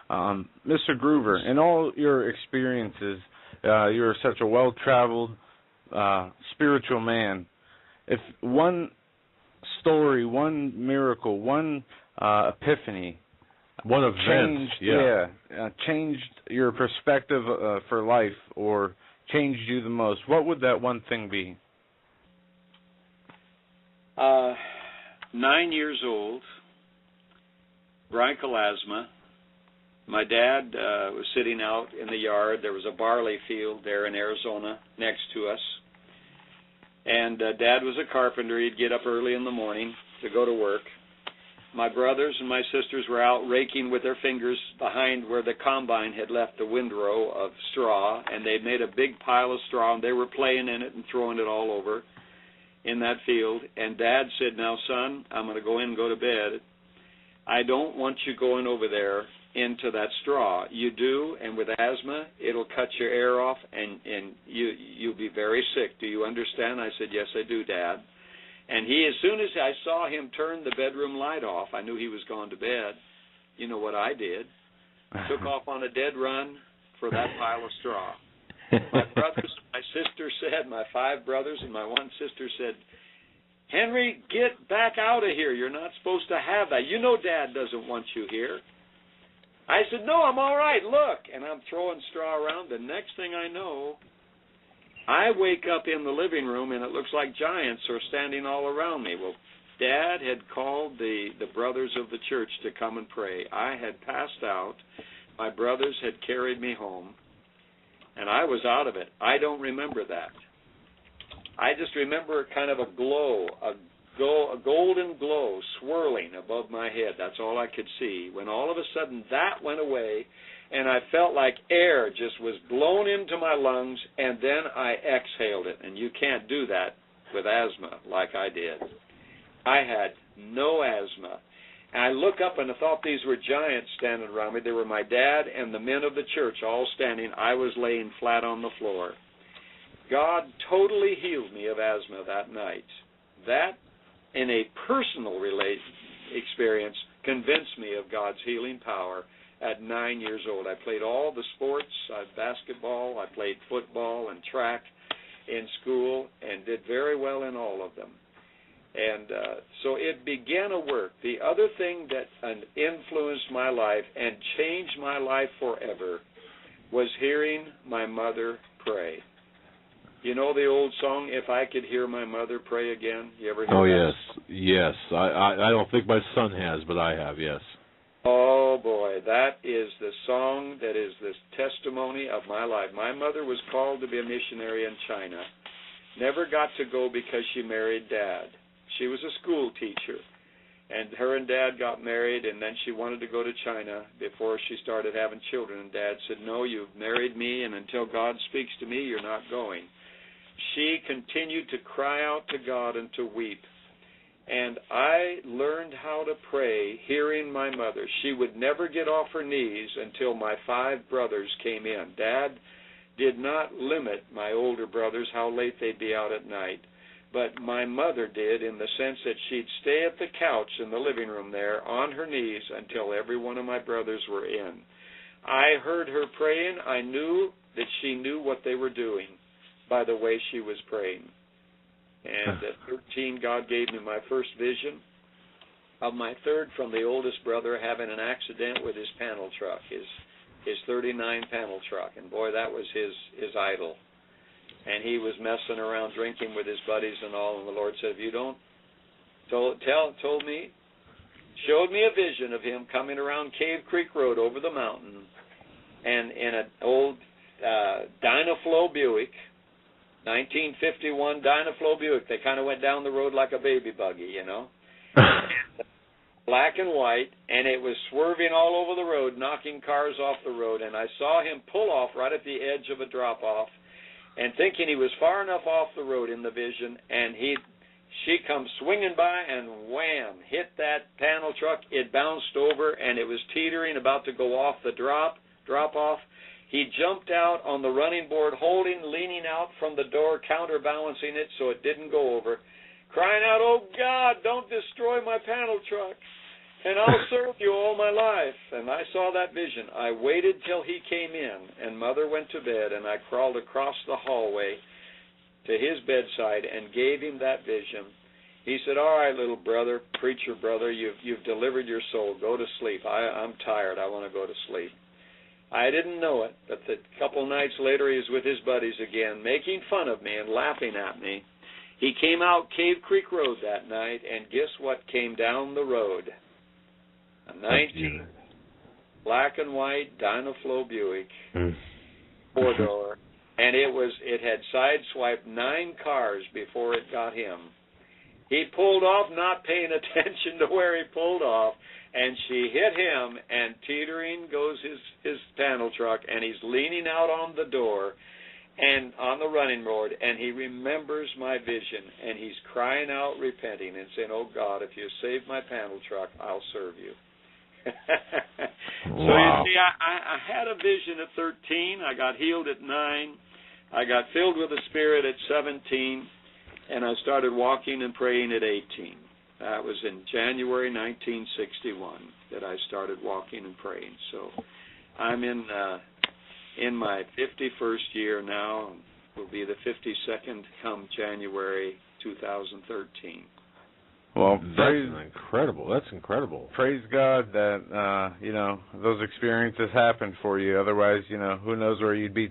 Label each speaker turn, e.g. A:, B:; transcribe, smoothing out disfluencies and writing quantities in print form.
A: Mr. Groover, in all your experiences, you're such a well-traveled, spiritual man. If one story, one miracle, one epiphany,
B: one event,
A: changed your perspective for life or changed you the most, what would that one thing be?
C: 9 years old, bronchoasthma. My dad was sitting out in the yard. There was a barley field there in Arizona next to us. And Dad was a carpenter. He'd get up early in the morning to go to work. My brothers and my sisters were out raking with their fingers behind where the combine had left the windrow of straw, and they'd made a big pile of straw, and they were playing in it and throwing it all over in that field. And Dad said, "Now, son, I'm going to go in and go to bed. I don't want you going over there into that straw. You do, and with asthma, it'll cut your air off, and you'll be very sick. Do you understand?" I said, "Yes, I do, Dad." And he, as soon as I saw him turn the bedroom light off, I knew he was gone to bed. You know what I did? Took off on a dead run for that pile of straw. My brothers, my sister said, my 5 brothers and my 1 sister said, "Henry, get back out of here. You're not supposed to have that. You know Dad doesn't want you here." I said, "No, I'm all right. Look." And I'm throwing straw around. The next thing I know, I wake up in the living room, and it looks like giants are standing all around me. Well, Dad had called the brothers of the church to come and pray. I had passed out. My brothers had carried me home, and I was out of it. I don't remember that. I just remember kind of a glow, a golden glow swirling above my head. That's all I could see. When all of a sudden that went away, and I felt like air just was blown into my lungs, and then I exhaled it. And you can't do that with asthma like I did. I had no asthma. And I look up, and I thought these were giants standing around me. They were my dad and the men of the church all standing. I was laying flat on the floor. God totally healed me of asthma that night. That, in a personal experience, convinced me of God's healing power at 9 years old. I played all the sports, basketball, I played football and track in school, and did very well in all of them. And so it began a work. The other thing that influenced my life and changed my life forever was hearing my mother pray. You know the old song, "If I Could Hear My Mother Pray Again"? You ever hear that?
B: Yes. I don't think my son has, but I have, yes.
C: Oh, boy, that is the song that is the testimony of my life. My mother was called to be a missionary in China. Never got to go because she married Dad. She was a school teacher, and her and Dad got married, and then she wanted to go to China before she started having children, and Dad said, "No, you've married me, and until God speaks to me, you're not going." She continued to cry out to God and to weep. And I learned how to pray hearing my mother. She would never get off her knees until my 5 brothers came in. Dad did not limit my older brothers how late they'd be out at night, but my mother did, in the sense that she'd stay at the couch in the living room there on her knees until every one of my brothers were in. I heard her praying. I knew that she knew what they were doing by the way she was praying. And at 13, God gave me my first vision of my third from the oldest brother having an accident with his panel truck, his 39 panel truck. And boy, that was his idol. And he was messing around drinking with his buddies and all. And the Lord said, "If you don't, showed me a vision of him coming around Cave Creek Road over the mountain, and in an old Dynaflow Buick, 1951 Dynaflow Buick. They kind of went down the road like a baby buggy, you know. Black and white, and it was swerving all over the road, knocking cars off the road. And I saw him pull off right at the edge of a drop-off, and thinking he was far enough off the road in the vision, and she comes swinging by and wham, hit that panel truck. It bounced over, and it was teetering, about to go off the drop-off. He jumped out on the running board, leaning out from the door, counterbalancing it so it didn't go over, crying out, "Oh, God, don't destroy my panel truck." and I'll serve you all my life. And I saw that vision. I waited till he came in, and Mother went to bed, and I crawled across the hallway to his bedside and gave him that vision. He said, all right, little brother, preacher brother, you've delivered your soul. Go to sleep. I'm tired. I want to go to sleep. I didn't know it, but a couple nights later he was with his buddies again, making fun of me and laughing at me. He came out Cave Creek Road that night, and guess what came down the road? A 19 black and white Dynaflow Buick, four-door, and it had sideswiped 9 cars before it got him. He pulled off, not paying attention to where he pulled off, and she hit him, and teetering goes his panel truck, and he's leaning out on the door and on the running board, and he remembers my vision, and he's crying out, repenting, and saying, oh, God, if you save my panel truck, I'll serve you. So
B: Wow.
C: you see, I had a vision at 13. I got healed at 9. I got filled with the Spirit at 17, and I started walking and praying at 18. That was in January 1961 that I started walking and praying. So I'm in my 51st year now. Will be the 52nd come January 2013.
A: Well,
B: That's incredible.
A: praise God that those experiences happened for you. Otherwise, who knows where you'd be